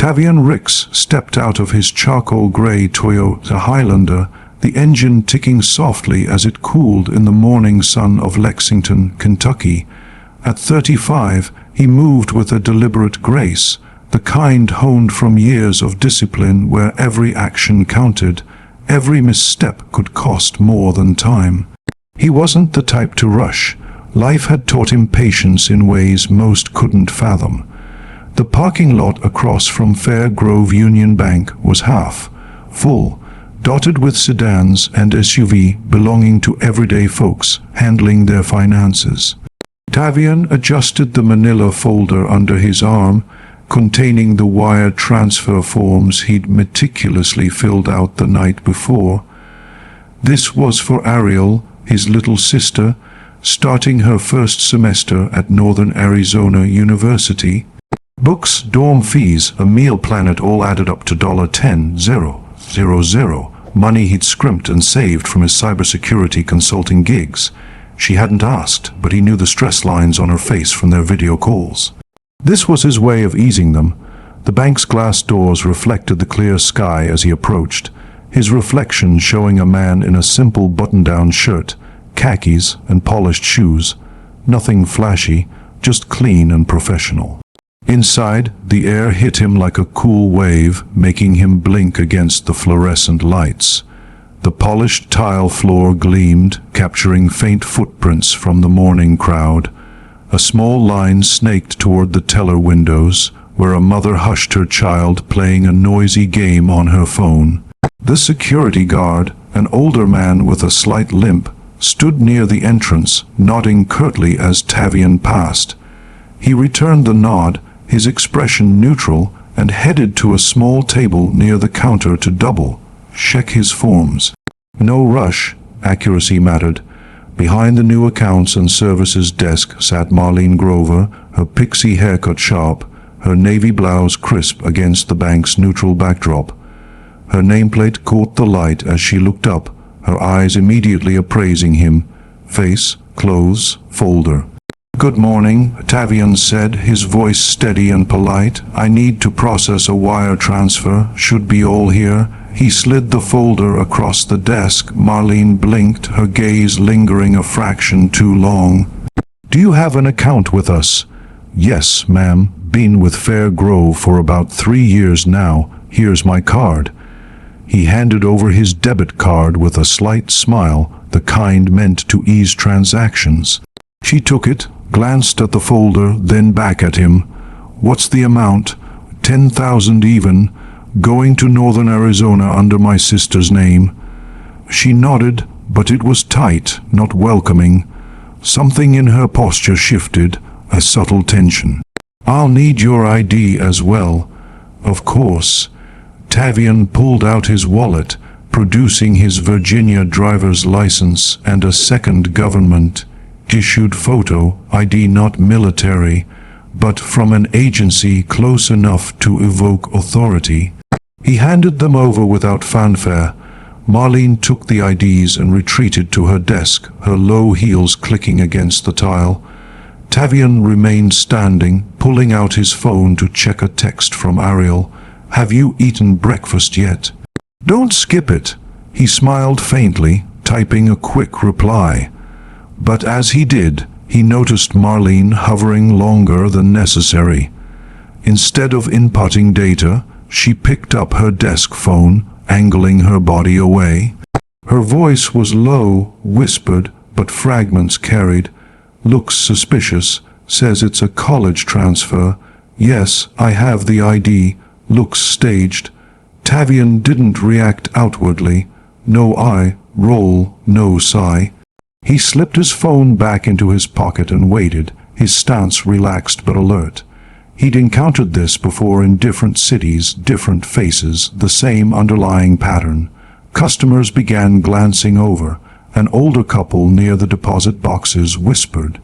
Tavion Ricks stepped out of his charcoal-gray Toyota Highlander, the engine ticking softly as it cooled in the morning sun of Lexington, Kentucky. At 35, he moved with a deliberate grace, the kind honed from years of discipline where every action counted, every misstep could cost more than time. He wasn't the type to rush. Life had taught him patience in ways most couldn't fathom. The parking lot across from Fair Grove Union Bank was half full, dotted with sedans and SUV belonging to everyday folks handling their finances. Tavion adjusted the manila folder under his arm, containing the wire transfer forms he'd meticulously filled out the night before. This was for Ariel, his little sister, starting her first semester at Northern Arizona University. Books, dorm fees, a meal plan, it all added up to $10,000, money he'd scrimped and saved from his cybersecurity consulting gigs. She hadn't asked, but he knew the stress lines on her face from their video calls. This was his way of easing them. The bank's glass doors reflected the clear sky as he approached, his reflection showing a man in a simple button-down shirt, khakis, and polished shoes. Nothing flashy, just clean and professional. Inside, the air hit him like a cool wave, making him blink against the fluorescent lights. The polished tile floor gleamed, capturing faint footprints from the morning crowd. A small line snaked toward the teller windows, where a mother hushed her child playing a noisy game on her phone. The security guard, an older man with a slight limp, stood near the entrance, nodding curtly as Tavion passed. He returned the nod, his expression neutral, and headed to a small table near the counter to double-check his forms. No rush, accuracy mattered. Behind the new accounts and services desk sat Marlene Grover, her pixie haircut sharp, her navy blouse crisp against the bank's neutral backdrop. Her nameplate caught the light as she looked up, her eyes immediately appraising him. Face, clothes, folder. "Good morning," Tavion said, his voice steady and polite. "I need to process a wire transfer. Should be all here." He slid the folder across the desk. Marlene blinked, her gaze lingering a fraction too long. "Do you have an account with us?" "Yes, ma'am. Been with Fair Grove for about 3 years now. Here's my card." He handed over his debit card with a slight smile, the kind meant to ease transactions. She took it, glanced at the folder, then back at him. "What's the amount?" "10,000 even. Going to Northern Arizona under my sister's name." She nodded, but it was tight, not welcoming. Something in her posture shifted, a subtle tension. "I'll need your ID as well." "Of course." Tavion pulled out his wallet, producing his Virginia driver's license and a second government-issued photo ID, not military, but from an agency close enough to evoke authority. He handed them over without fanfare. Marlene took the IDs and retreated to her desk, her low heels clicking against the tile. Tavion remained standing, pulling out his phone to check a text from Ariel. "Have you eaten breakfast yet?" "Don't skip it." He smiled faintly, typing a quick reply. But as he did, he noticed Marlene hovering longer than necessary. Instead of inputting data, she picked up her desk phone, angling her body away. Her voice was low, whispered, but fragments carried. "Looks suspicious. Says it's a college transfer. Yes, I have the ID. Looks staged." Tavion didn't react outwardly. No eye roll, no sigh. He slipped his phone back into his pocket and waited, his stance relaxed but alert. He'd encountered this before in different cities, different faces, the same underlying pattern. Customers began glancing over. An older couple near the deposit boxes whispered.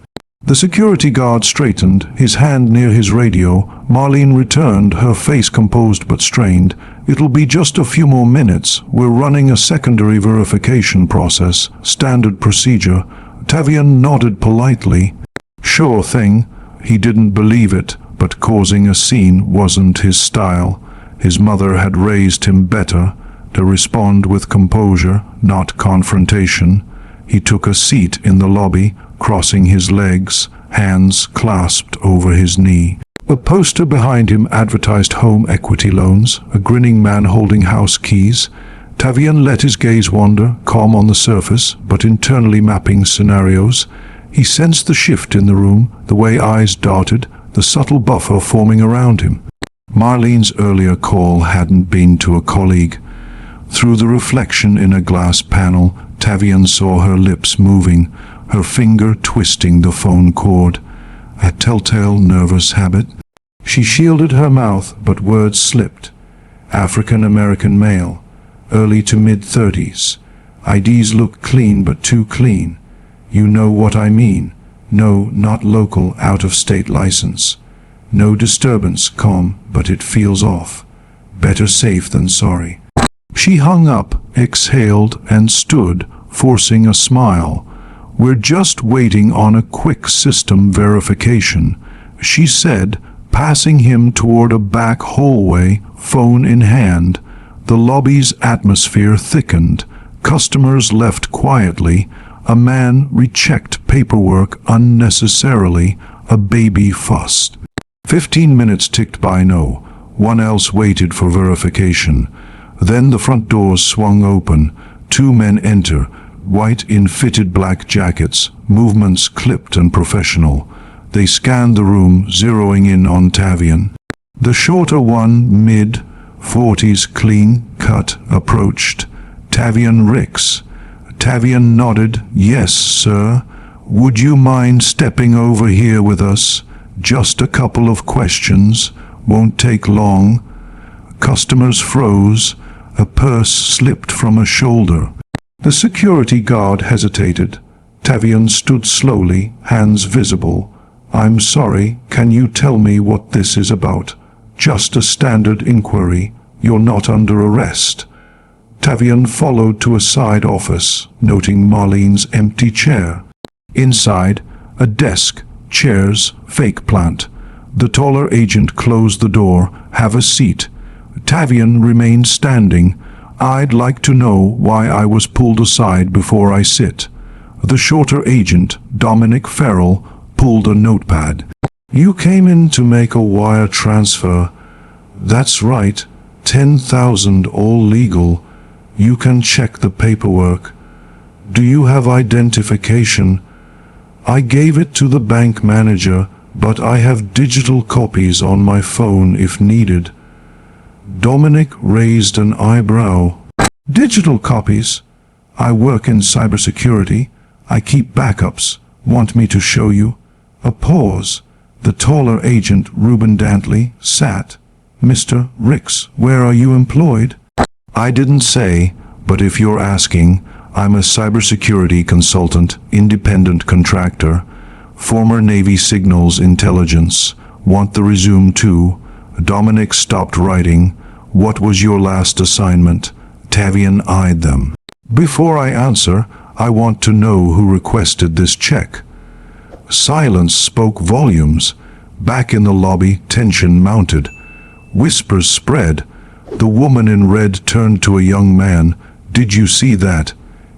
The security guard straightened, his hand near his radio. Marlene returned, her face composed but strained. "It'll be just a few more minutes. We're running a secondary verification process. Standard procedure." Tavion nodded politely. "Sure thing." He didn't believe it, but causing a scene wasn't his style. His mother had raised him better, to respond with composure, not confrontation. He took a seat in the lobby, crossing his legs, hands clasped over his knee. A poster behind him advertised home equity loans, a grinning man holding house keys. Tavion let his gaze wander, calm on the surface, but internally mapping scenarios. He sensed the shift in the room, the way eyes darted, the subtle buffer forming around him. Marlene's earlier call hadn't been to a colleague. Through the reflection in a glass panel, Tavion saw her lips moving, her finger twisting the phone cord. A telltale nervous habit. She shielded her mouth, but words slipped. African-American male, early to mid-30s. IDs look clean, but too clean. You know what I mean. No, not local, out-of-state license. No disturbance, calm, but it feels off. Better safe than sorry. She hung up, exhaled, and stood, forcing a smile. We're just waiting on a quick system verification, she said, passing him toward a back hallway, phone in hand. The lobby's atmosphere thickened. Customers left quietly. A man rechecked paperwork unnecessarily. A baby fussed. 15 minutes ticked by. No one else waited for verification. Then the front doors swung open. Two men enter, white in fitted black jackets, movements clipped and professional. They scanned the room, zeroing in on Tavion. The shorter one, mid-40s, clean-cut, approached. Tavion Ricks. Tavion nodded. Yes, sir. Would you mind stepping over here with us? Just a couple of questions. Won't take long. Customers froze. A purse slipped from a shoulder. The security guard hesitated. Tavion stood slowly, hands visible. I'm sorry, can you tell me what this is about? Just a standard inquiry. You're not under arrest. Tavion followed to a side office, noting Marlene's empty chair. Inside, a desk, chairs, fake plant. The taller agent closed the door. Have a seat. Tavion remained standing. I'd like to know why I was pulled aside before I sit. The shorter agent, Dominic Farrell, pulled a notepad. You came in to make a wire transfer. That's right, 10,000 all legal. You can check the paperwork. Do you have identification? I gave it to the bank manager, but I have digital copies on my phone if needed. Dominic raised an eyebrow. Digital copies? I work in cybersecurity. I keep backups. Want me to show you? A pause. The taller agent, Reuben Dantley, sat. Mr. Ricks, where are you employed? I didn't say, but if you're asking, I'm a cybersecurity consultant, independent contractor, former Navy Signals Intelligence. Want the resume too? Dominic stopped writing. What was your last assignment? Tavion eyed them. Before I answer, I want to know who requested this check. Silence spoke volumes. Back in the lobby, tension mounted. Whispers spread. The woman in red turned to a young man. Did you see that?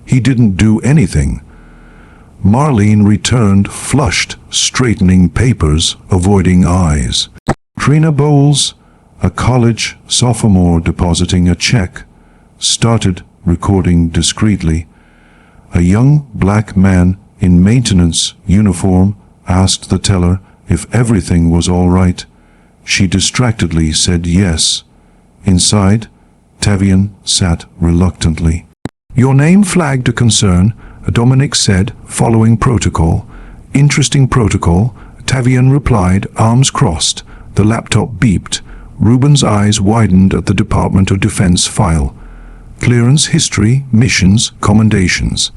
He didn't do anything. Marlene returned, flushed, straightening papers, avoiding eyes. Trina Bowles, a college sophomore depositing a check, started recording discreetly. A young black man in maintenance uniform asked the teller if everything was all right. She distractedly said yes. Inside, Tavion sat reluctantly. Your name flagged a concern, Dominic said, following protocol. Interesting protocol, Tavion replied, arms crossed. The laptop beeped. Reuben's eyes widened at the Department of Defense file. Clearance history, missions, commendations.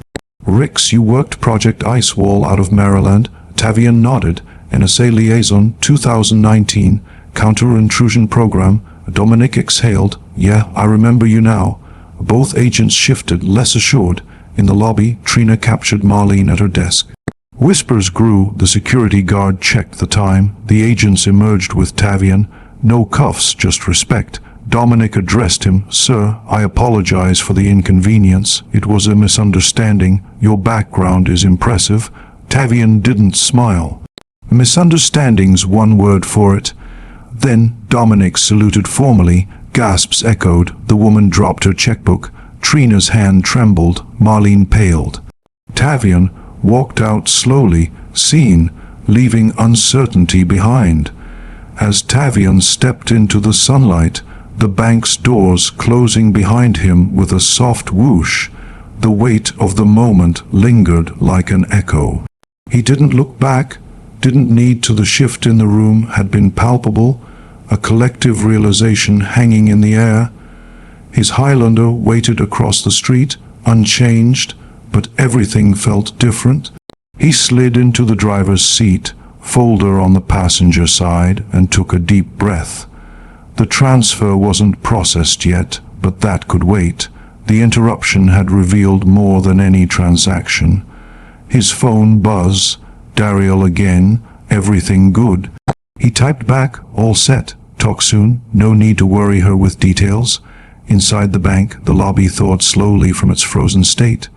Ricks, you worked Project Ice Wall out of Maryland. Tavion nodded. NSA Liaison 2019, Counter-Intrusion Program. Dominic exhaled. Yeah, I remember you now. Both agents shifted, less assured. In the lobby, Trina captured Marlene at her desk. Whispers grew. The security guard checked the time. The agents emerged with Tavion. No cuffs, just respect. Dominic addressed him. "Sir, I apologize for the inconvenience. It was a misunderstanding. Your background is impressive." Tavion didn't smile. "Misunderstanding's one word for it." Then Dominic saluted formally. Gasps echoed. The woman dropped her checkbook. Trina's hand trembled. Marlene paled. Tavion walked out slowly, seen, leaving uncertainty behind. As Tavion stepped into the sunlight, the bank's doors closing behind him with a soft whoosh, the weight of the moment lingered like an echo. He didn't look back, didn't need to. The shift in the room had been palpable, a collective realization hanging in the air. His Highlander waited across the street, unchanged, but everything felt different. He slid into the driver's seat, folder on the passenger side, and took a deep breath. The transfer wasn't processed yet, but that could wait. The interruption had revealed more than any transaction. His phone buzz. Daryl again. Everything good. He typed back, "All set. Talk soon. No need to worry her with details." Inside the bank, the lobby thawed slowly from its frozen state.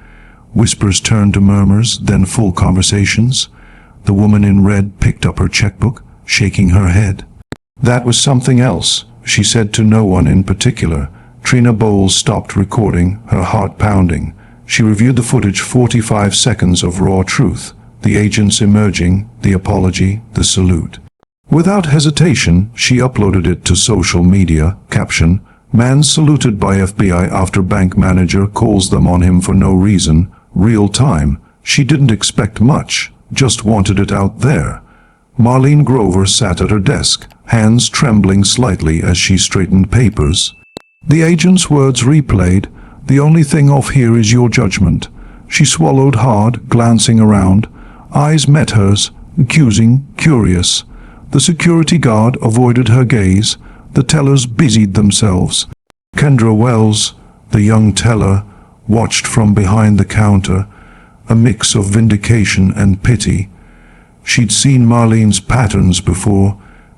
Whispers turned to murmurs, then full conversations. The woman in red picked up her checkbook, shaking her head. "That was something else," she said to no one in particular. Trina Bowles stopped recording, her heart pounding. She reviewed the footage. 45 seconds of raw truth. The agents emerging, the apology, the salute. Without hesitation, she uploaded it to social media. Caption: "Man saluted by FBI after bank manager calls them on him for no reason. Real time." She didn't expect much, just wanted it out there. Marlene Grover sat at her desk, hands trembling slightly as she straightened papers. The agent's words replayed. "The only thing off here is your judgment." She swallowed hard, glancing around. Eyes met hers, accusing, curious. The security guard avoided her gaze. The tellers busied themselves. Kendra Wells, the young teller, watched from behind the counter, a mix of vindication and pity. She'd seen Marlene's patterns before,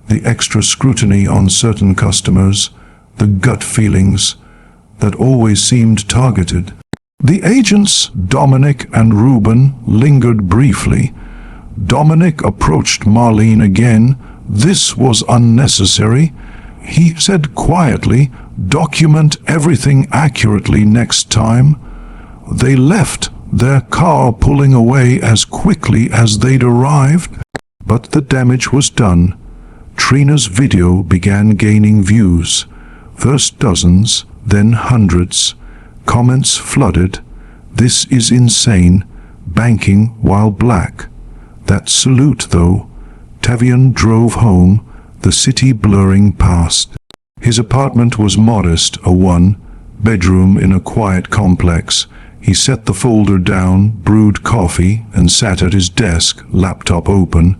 the extra scrutiny on certain customers, the gut feelings that always seemed targeted. The agents, Dominic and Ruben, lingered briefly. Dominic approached Marlene again. This was unnecessary. He said quietly, "Document everything accurately next time." They left, their car pulling away as quickly as they'd arrived. But the damage was done. Trina's video began gaining views. First dozens, then hundreds. Comments flooded. "This is insane. Banking while black." That salute, though. Tavion drove home, the city blurring past. His apartment was modest, a one-bedroom in a quiet complex. He set the folder down, brewed coffee, and sat at his desk, laptop open.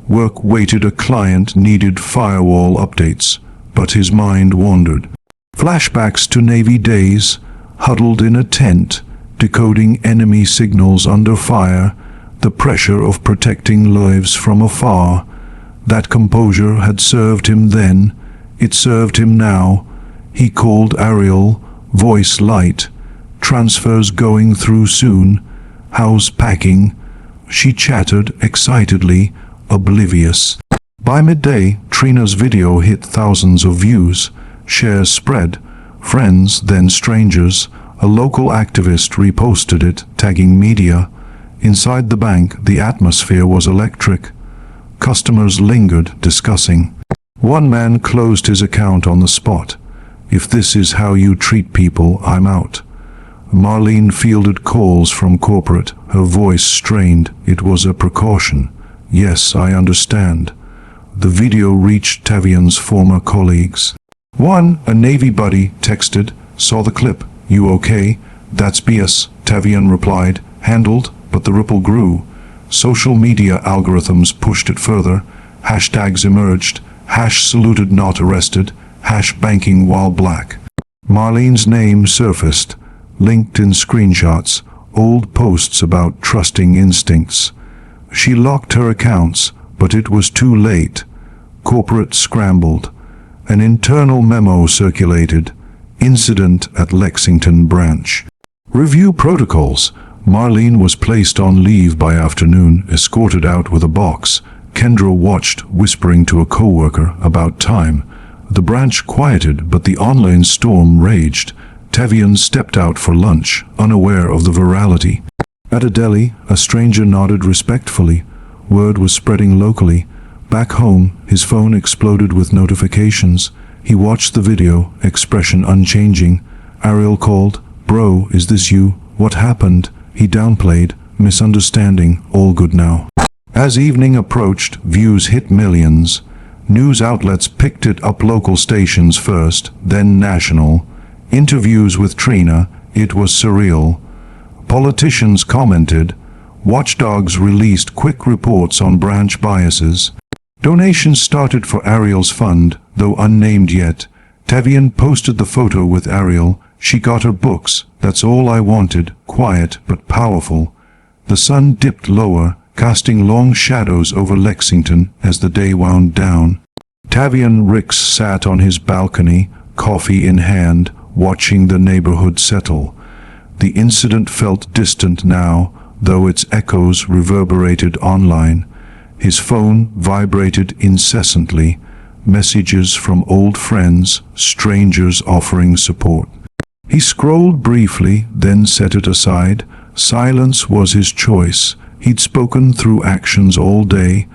Work waited. A client needed firewall updates, but his mind wandered. Flashbacks to Navy days, huddled in a tent, decoding enemy signals under fire, the pressure of protecting lives from afar. That composure had served him then. It served him now. He called Ariel, voice light. "Transfers going through soon. How's packing?" She chattered excitedly, oblivious. By midday, Trina's video hit thousands of views. Shares spread. Friends, then strangers. A local activist reposted it, tagging media. Inside the bank, the atmosphere was electric. Customers lingered, discussing. One man closed his account on the spot. "If this is how you treat people, I'm out." Marlene fielded calls from corporate, her voice strained. It was a precaution. "Yes, I understand." The video reached Tavion's former colleagues. One, a Navy buddy, texted, "Saw the clip. You okay?" "That's BS," Tavion replied. "Handled," but the ripple grew. Social media algorithms pushed it further. Hashtags emerged. #saluted not arrested. #banking while black. Marlene's name surfaced, linked in screenshots, old posts about trusting instincts. She locked her accounts, but it was too late. Corporate scrambled. An internal memo circulated. Incident at Lexington branch. Review protocols. Marlene was placed on leave by afternoon, escorted out with a box. Kendra watched, whispering to a co-worker about time. The branch quieted, but the online storm raged. Tavion stepped out for lunch, unaware of the virality. At a deli, a stranger nodded respectfully. Word was spreading locally. Back home, his phone exploded with notifications. He watched the video, expression unchanging. Ariel called. "Bro, is this you? What happened?" He downplayed. "Misunderstanding, all good now." As evening approached, views hit millions. News outlets picked it up, local stations first, then national. Interviews with Trina, it was surreal. Politicians commented. Watchdogs released quick reports on branch biases. Donations started for Ariel's fund, though unnamed yet. Tavion posted the photo with Ariel. "She got her books, that's all I wanted, quiet but powerful." The sun dipped lower, casting long shadows over Lexington as the day wound down. Tavion Ricks sat on his balcony, coffee in hand, watching the neighborhood settle. The incident felt distant now, though its echoes reverberated online. His phone vibrated incessantly, messages from old friends, strangers offering support. He scrolled briefly, then set it aside. Silence was his choice. He'd spoken through actions all day.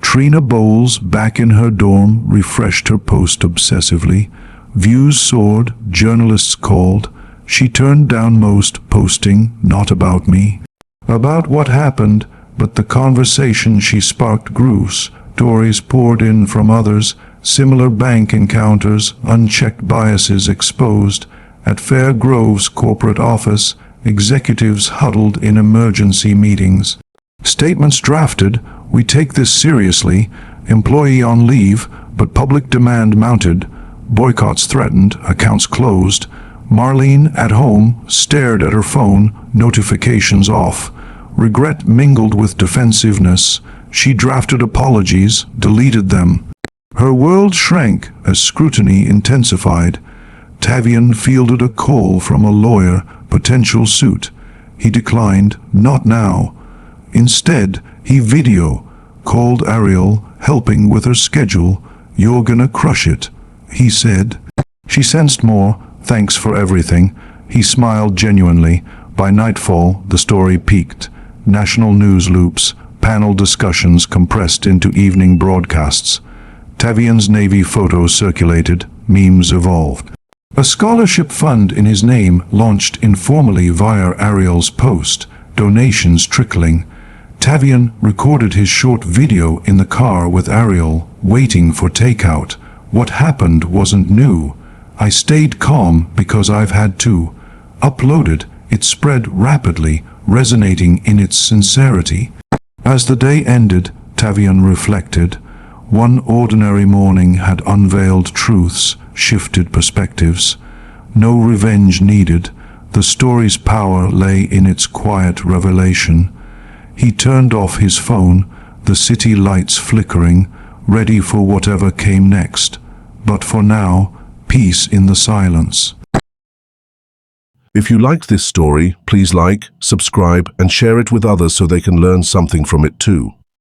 Trina Bowles, back in her dorm, refreshed her post obsessively. Views soared, journalists called. She turned down most, posting, "Not about me." About what happened, but the conversation she sparked grew. Stories poured in from others, similar bank encounters, unchecked biases exposed. At Fair Grove's corporate office, executives huddled in emergency meetings. Statements drafted. "We take this seriously." Employee on leave, but public demand mounted. Boycotts threatened, accounts closed. Marlene, at home, stared at her phone, notifications off. Regret mingled with defensiveness. She drafted apologies, deleted them. Her world shrank as scrutiny intensified. Tavion fielded a call from a lawyer, potential suit. He declined, "Not now." Instead, he video called Ariel, helping with her schedule. "You're gonna crush it," he said. She sensed more. "Thanks for everything." He smiled genuinely. By nightfall, the story peaked. National news loops, panel discussions compressed into evening broadcasts. Tavion's Navy photos circulated, memes evolved. A scholarship fund in his name launched informally via Ariel's post, donations trickling. Tavion recorded his short video in the car with Ariel, waiting for takeout. "What happened wasn't new. I stayed calm because I've had to." Uploaded, it spread rapidly, resonating in its sincerity. As the day ended, Tavion reflected. One ordinary morning had unveiled truths, shifted perspectives. No revenge needed. The story's power lay in its quiet revelation. He turned off his phone, the city lights flickering, ready for whatever came next. But for now, peace in the silence. If you liked this story, please like, subscribe, and share it with others so they can learn something from it too.